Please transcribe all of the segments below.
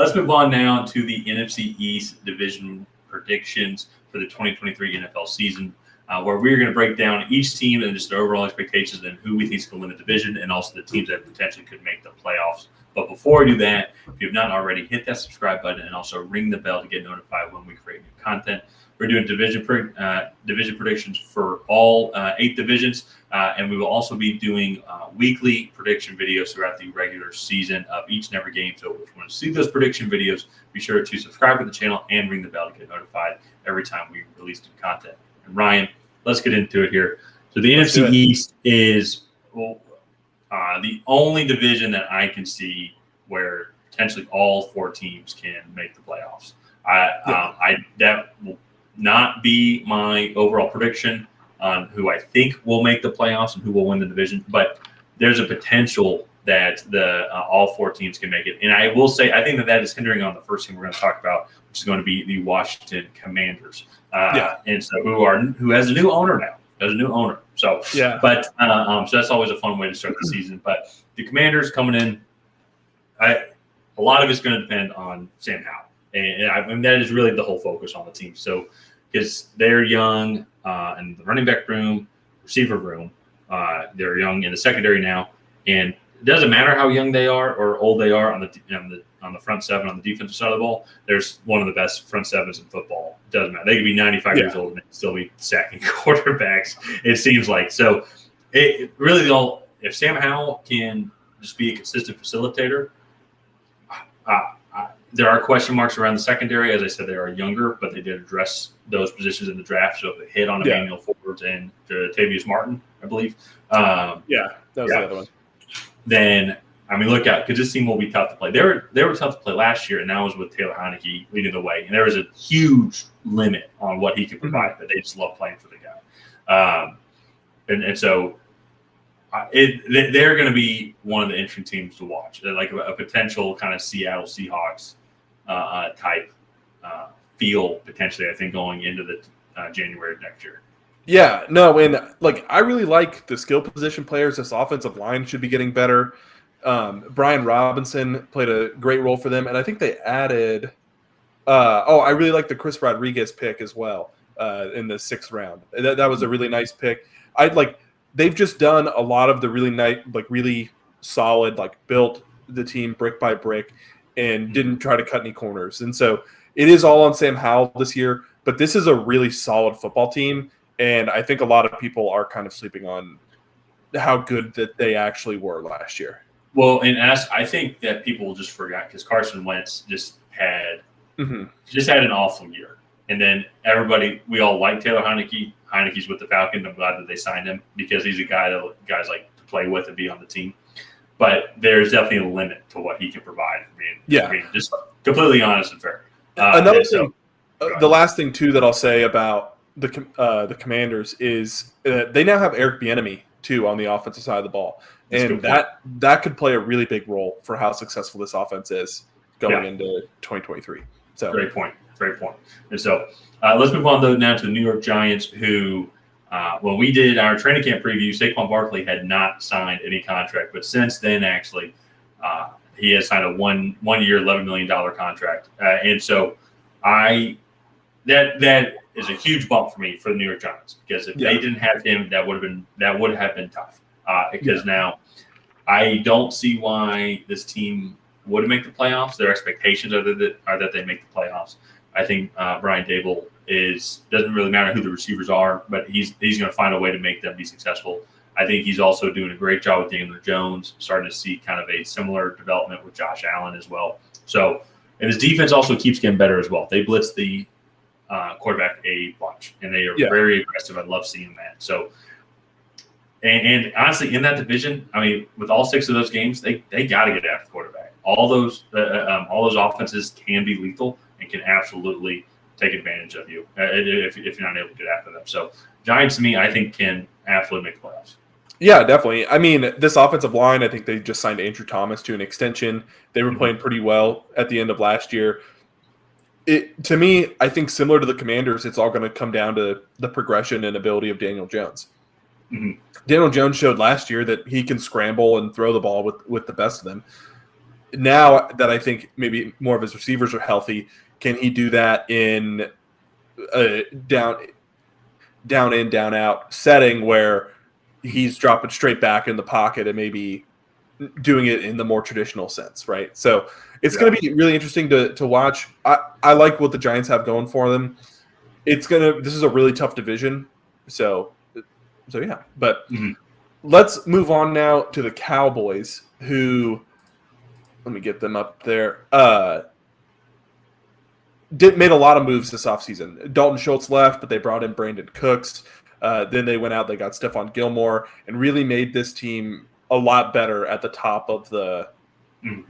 let's move on now to the NFC East division predictions for the 2023 NFL season, where we're going to break down each team and just their overall expectations and who we think is going to win the division and also the teams that potentially could make the playoffs. But before we do that, if you have not already, hit that subscribe button and also ring the bell to get notified when we create new content. We're doing division predictions for all 8 divisions, and we will also be doing weekly prediction videos throughout the regular season of each and every game. So if you want to see those prediction videos, be sure to subscribe to the channel and ring the bell to get notified every time we release new content. And Ryan, let's get into it here. So the NFC East is the only division that I can see where potentially all 4 teams can make the playoffs. That will not be my overall prediction on who I think will make the playoffs and who will win the division, but there's a potential that all 4 teams can make it. And I will say, I think that is hindering on the first team we're going to talk about, which is going to be the Washington Commanders. And so who has a new owner now. So so that's always a fun way to start the season. But the Commanders coming in, a lot of it's going to depend on Sam Howell. And that is really the whole focus on the team. So, because they're young in the running back room, receiver room, they're young in the secondary now, and it doesn't matter how young they are or old they are on the front seven on the defensive side of the ball. There's one of the best front sevens in football. It doesn't matter. They could be 95 years old and they still be sacking quarterbacks. It seems like so. It really if Sam Howell can just be a consistent facilitator. There are question marks around the secondary. As I said, they are younger, but they did address those positions in the draft. So if they hit on Emmanuel Forbes and Tavius Martin, I believe. That was the other one. Then, look out, because this team will be tough to play. They were tough to play last year, and that was with Taylor Heinicke leading the way. And there was a huge limit on what he could provide, but they just love playing for the guy. So they're going to be one of the interesting teams to watch, like a potential kind of Seattle Seahawks type feel potentially, I think, going into the January of next year. Yeah, no, and I really like the skill position players. This offensive line should be getting better. Brian Robinson played a great role for them, and I think they added. I really like the Chris Rodriguez pick as well in the 6th round. That was a really nice pick. They've just done a lot of the really nice, really solid, built the team brick by brick, and didn't try to cut any corners. And so it is all on Sam Howell this year, but this is a really solid football team. And I think a lot of people are kind of sleeping on how good that they actually were last year. Well, and I think that people just forgot because Carson Wentz just had an awful year. And then we all like Taylor Heinicke. Heinicke's with the Falcons. I'm glad that they signed him because he's a guy that guys like to play with and be on the team. But there's definitely a limit to what he can provide. Just completely honest and fair. Another thing, the last thing too that I'll say about the Commanders is they now have Eric Bieniemy too on the offensive side of the ball, and that could play a really big role for how successful this offense is going into 2023. So great point. And so let's move on now to the New York Giants, who when we did our training camp preview, Saquon Barkely had not signed any contract, but since then actually he has signed a one-year $11 million contract, and so that is a huge bump for me for the New York Giants because if they didn't have him, that would have been tough. Because now I don't see why this team would make the playoffs. Their expectations are that they make the playoffs. I think Brian Dable doesn't really matter who the receivers are, but he's going to find a way to make them be successful. I think he's also doing a great job with Daniel Jones, starting to see kind of a similar development with Josh Allen as well. So, and his defense also keeps getting better as well. They blitz the quarterback a bunch, and they are very aggressive. I love seeing that. So, and honestly, in that division, with all 6 of those games, they got to get after the quarterback. All those offenses can be lethal and can absolutely take advantage of you if you're not able to get after them. So, Giants to me, I think can absolutely make the playoffs. Yeah, definitely. This offensive line, I think they just signed Andrew Thomas to an extension. They were playing pretty well at the end of last year. To me, I think similar to the Commanders, it's all going to come down to the progression and ability of Daniel Jones. Daniel Jones showed last year that he can scramble and throw the ball with the best of them. now that I think maybe more of his receivers are healthy, can he do that in a down in, down out setting where he's dropping straight back in the pocket and maybe doing it in the more traditional sense, right? So it's going to be really interesting to watch. I like what the Giants have going for them. This is a really tough division. So yeah, but let's move on now to the Cowboys, who, let me get them up there. Made a lot of moves this offseason. Dalton Schultz left, but they brought in Brandon Cooks. Then they went out, they got Stephon Gilmore, and really made this team a lot better at the top of the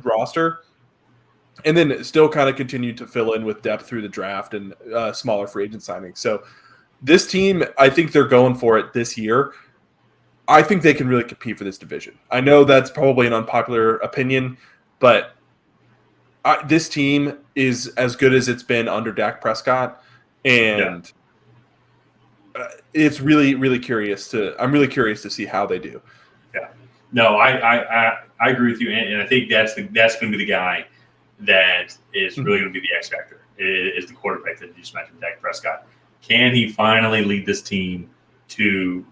roster. And then still kind of continued to fill in with depth through the draft and smaller free agent signings. So this team, I think they're going for it this year. I think they can really compete for this division. I know that's probably an unpopular opinion, but this team is as good as it's been under Dak Prescott, and it's really, really curious I'm really curious to see how they do. Yeah, no, I agree with you, and I think that's going to be the guy that is really going to be the X factor. Is the quarterback that you just mentioned, Dak Prescott. Can he finally lead this team to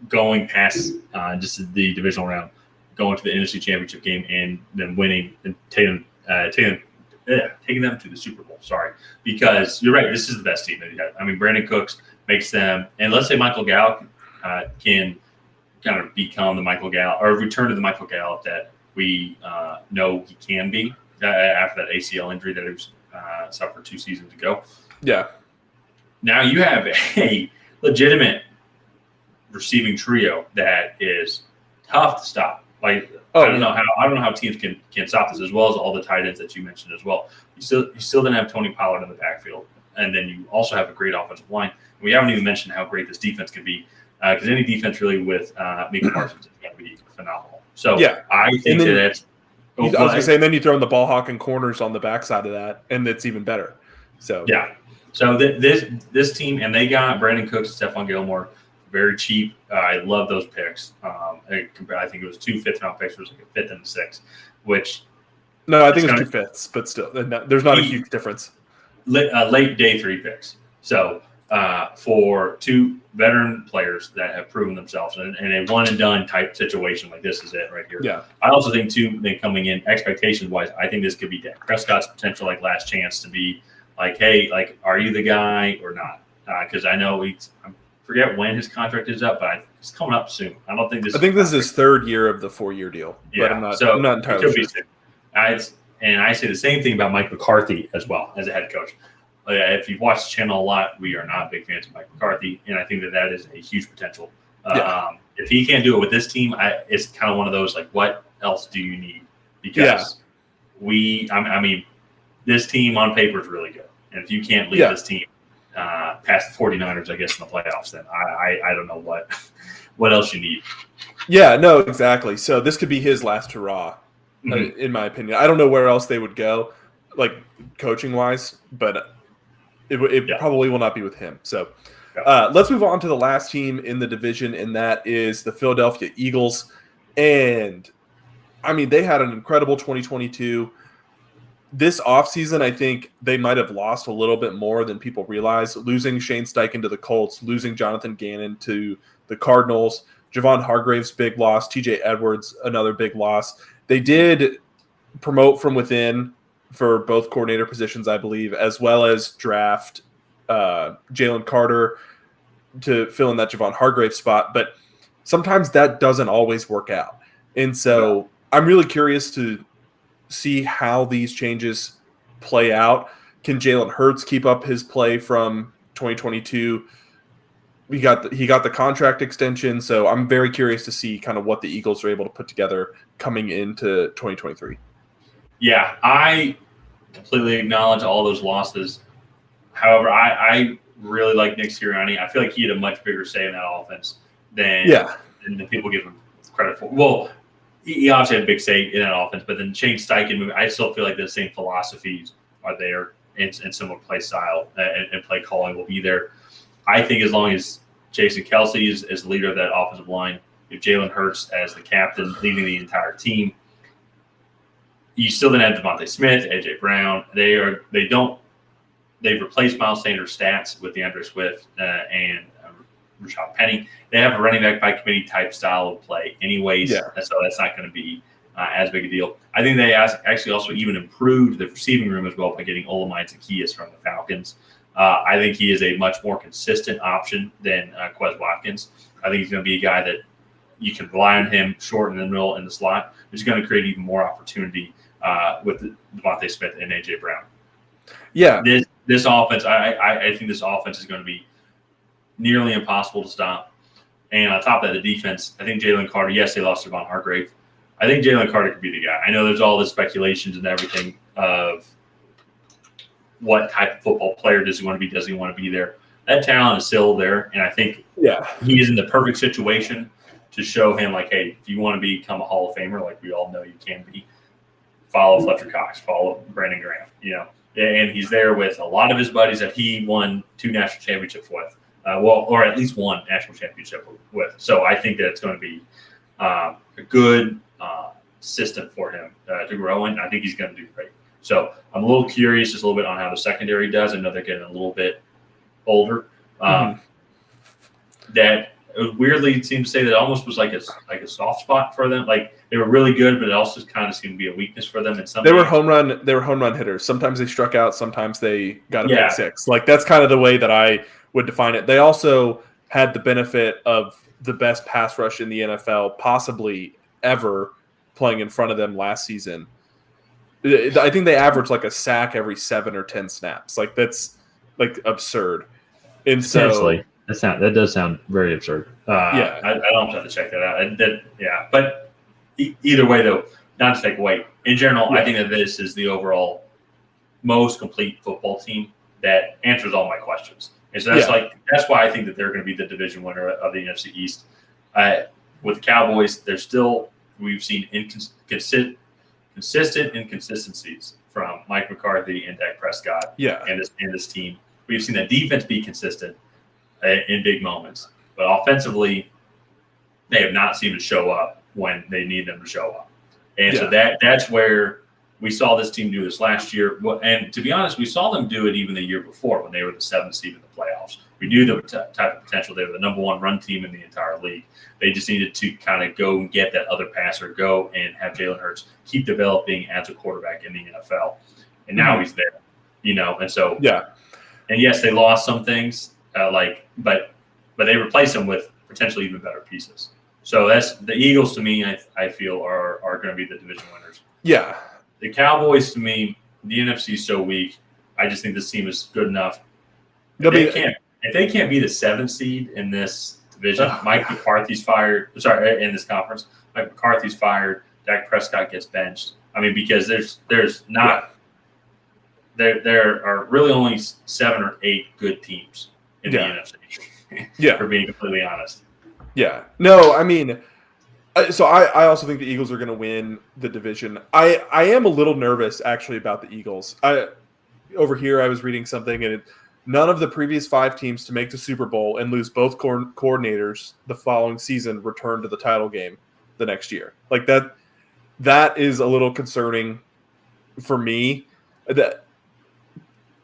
going past just the divisional round, going to the NFC Championship game, and then winning and taking them to the Super Bowl? Sorry, because you're right. This is the best team that he has. I mean, Brandon Cooks makes them, and let's say Michael Gallup can kind of become the Michael Gallup, or return to the Michael Gallup that we know he can be after that ACL injury that he was suffered 2 seasons ago. Yeah. Now you have a legitimate receiving trio that is tough to stop. Like I don't know how teams can stop this, as well as all the tight ends that you mentioned as well. You still then have Tony Pollard in the backfield, and then you also have a great offensive line. We haven't even mentioned how great this defense could be, because any defense really with Micah Parsons is going to be phenomenal. So I think that's. I was going to say, and then you throw in the ball hawking corners on the backside of that, and it's even better. So yeah. So this team, and they got Brandon Cooks and Stephon Gilmore very cheap. I love those picks. I think it was 2 fifth-round picks. It was like a 5th and a 6th, which no, I think it's 2 fifths, but still, there's not a huge difference. Late day 3 picks. So for 2 veteran players that have proven themselves in a one and done type situation, like this is it right here. Yeah. I also think too, they coming in expectations wise, I think this could be Dak Prescott's potential like last chance to be like, hey, like, are you the guy or not? Because I know I forget when his contract is up, but it's coming up soon. I don't think this. I think this is his 3rd year of the 4-year deal. Yeah, but I'm not entirely sure. And I say the same thing about Mike McCarthy as well as a head coach. If you've watched the channel a lot, we are not big fans of Mike McCarthy, and I think that is a huge potential. If he can't do it with this team, it's kind of one of those like, what else do you need? Because I mean, this team on paper is really good, and if you can't lead this team past the 49ers, I guess, in the playoffs, then I don't know what else you need. Yeah, no, exactly. So this could be his last hurrah, in my opinion. I don't know where else they would go, like coaching-wise, but it probably will not be with him. So let's move on to the last team in the division, and that is the Philadelphia Eagles. And, I mean, they had an incredible 2022. This offseason, I think they might have lost a little bit more than people realize. Losing Shane Steichen to the Colts, losing Jonathan Gannon to the Cardinals, Javon Hargrave's big loss, TJ Edwards, another big loss. They did promote from within for both coordinator positions, I believe, as well as draft Jalen Carter to fill in that Javon Hargrave spot. But sometimes that doesn't always work out. And so I'm really curious to see how these changes play out. Can Jalen Hurts keep up his play from 2022? He got the contract extension, so I'm very curious to see kind of what the Eagles are able to put together coming into 2023. Yeah, I completely acknowledge all those losses. However, I really like Nick Sirianni. I feel like he had a much bigger say in that offense than the people give him credit for. Well, he obviously had a big say in that offense, but then Shane Steichen, I still feel like the same philosophies are there and similar play style and play calling will be there. I think as long as Jason Kelsey is the leader of that offensive line, if Jalen Hurts as the captain leading the entire team, you still didn't have Devontae Smith, AJ Brown. They've replaced Miles Sanders' stats with DeAndre Swift and Rashad Penny. They have a running back by committee type style of play, anyways. Yeah. So that's not going to be as big a deal. I think they actually also even improved the receiving room as well by getting Olamide Zaccheaus from the Falcons. I think he is a much more consistent option than Quez Watkins. I think he's going to be a guy that you can rely on him short in the middle in the slot. He's going to create even more opportunity with Devontae Smith and AJ Brown. Yeah, this offense, I think this offense is going to be nearly impossible to stop. And on top of that, the defense, I think Jalen Carter. Yes, they lost Devon Hargrave. I think Jalen Carter could be the guy. I know there's all the speculations and everything of what type of football player does he want to be? Does he want to be there? That talent is still there, and I think he is in the perfect situation to show him, like, hey, if you want to become a Hall of Famer, like we all know you can be, follow Fletcher Cox, follow Brandon Graham, and he's there with a lot of his buddies that he won 2 national championships with, or at least 1 national championship with. So I think that it's going to be a good system for him to grow in. I think he's going to do great. So I'm a little curious just a little bit on how the secondary does. I know they're getting a little bit older. That weirdly seemed to say that it almost was like a soft spot for them. Like they were really good, but it also kind of seemed to be a weakness for them. And they were home run hitters. Sometimes they struck out. Sometimes they got a pick six. Like that's kind of the way that I would define it. They also had the benefit of the best pass rush in the NFL, possibly ever, playing in front of them last season. I think they averaged like a sack every 7 or 10 snaps. Like that's like absurd. And so that does sound very absurd. I don't have to check that out. But either way, though, not to take away. In general, I think that this is the overall most complete football team that answers all my questions. And so that's why I think that they're going to be the division winner of the NFC East. With the Cowboys, we've seen consistent inconsistencies from Mike McCarthy and Dak Prescott and this team. We've seen the defense be consistent in big moments, but offensively, they have not seemed to show up when they need them to show up. And so that's where we saw this team do this last year. And to be honest, we saw them do it even the year before when they were the 7th seed in the playoffs. We knew the type of potential. They were the number 1 run team in the entire league. They just needed to kind of go and get that other passer, go and have Jalen Hurts keep developing as a quarterback in the NFL. And now he's there, and so and yes, they lost some things, but they replaced them with potentially even better pieces. So that's the Eagles to me. I feel are going to be the division winners. Yeah, the Cowboys to me, the NFC is so weak. I just think this team is good enough. If they can't be the 7th seed in this division, Mike McCarthy's fired. Sorry, in this conference, Mike McCarthy's fired. Dak Prescott gets benched. I mean, because there's not. There are really only 7 or 8 good teams in the NFC. For being completely honest. Yeah. No, I mean, so I also think the Eagles are going to win the division. I am a little nervous actually about the Eagles. Over here I was reading something, and none of the previous 5 teams to make the Super Bowl and lose both coordinators the following season return to the title game the next year. Like that is a little concerning for me.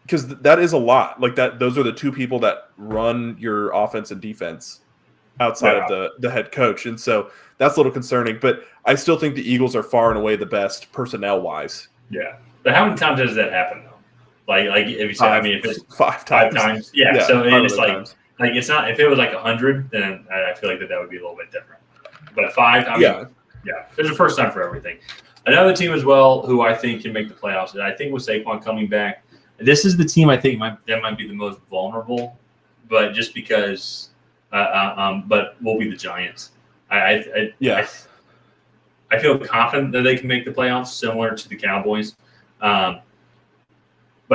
Because that is a lot. Like that, those are the 2 people that run your offense and defense outside of the head coach, and so that's a little concerning. But I still think the Eagles are far and away the best personnel wise. Yeah, but how many times does that happen though? Like if you say, if it's 5 times. 5 times, So it's like it's not. If it was like 100, then I feel like that would be a little bit different. But 5, there's a first time for everything. Another team as well who I think can make the playoffs, and I think with Saquon coming back. This is the team I think that might be the most vulnerable, but just because, but will be the Giants. I feel confident that they can make the playoffs, similar to the Cowboys. But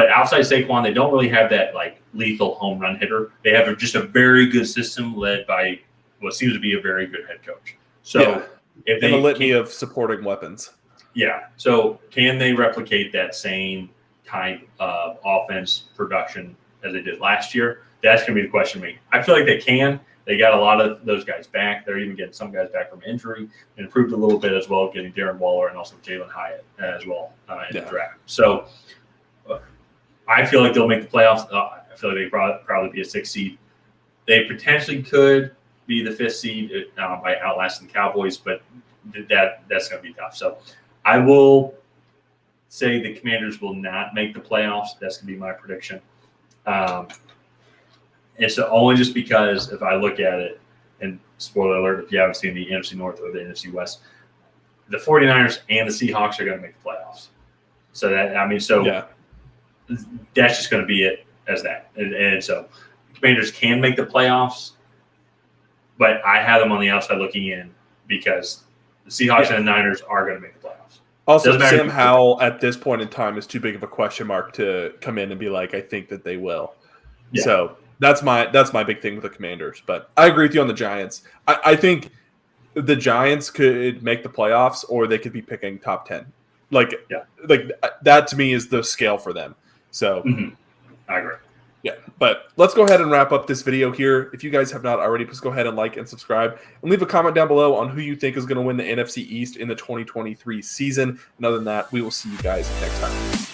outside Saquon, they don't really have that like lethal home run hitter. They have just a very good system led by what seems to be a very good head coach. So if they a litany of supporting weapons. Yeah. So can they replicate that same type of offense production as they did last year? That's going to be the question to me. I feel like they can. they got a lot of those guys back. They're even getting some guys back from injury and improved a little bit as well, getting Darren Waller and also Jalen Hyatt as well in the draft. So I feel like they'll make the playoffs. I feel like they probably be a 6 seed. They potentially could be the 5th seed by outlasting the Cowboys, but that's going to be tough. So I will say the Commanders will not make the playoffs. That's going to be my prediction. And so only just because if I look at it, and spoiler alert, if you haven't seen the NFC North or the NFC West, the 49ers and the Seahawks are going to make the playoffs. So that's just going to be it as that. And so the Commanders can make the playoffs, but I have them on the outside looking in because the Seahawks and the Niners are going to make the playoffs. Also, Sam Howell at this point in time is too big of a question mark to come in and be like, I think that they will. Yeah. So that's my big thing with the Commanders. But I agree with you on the Giants. I think the Giants could make the playoffs, or they could be picking top 10. Like that to me is the scale for them. So I agree. Yeah, but let's go ahead and wrap up this video here. If you guys have not already, please go ahead and like and subscribe. And leave a comment down below on who you think is going to win the NFC East in the 2023 season. And other than that, we will see you guys next time.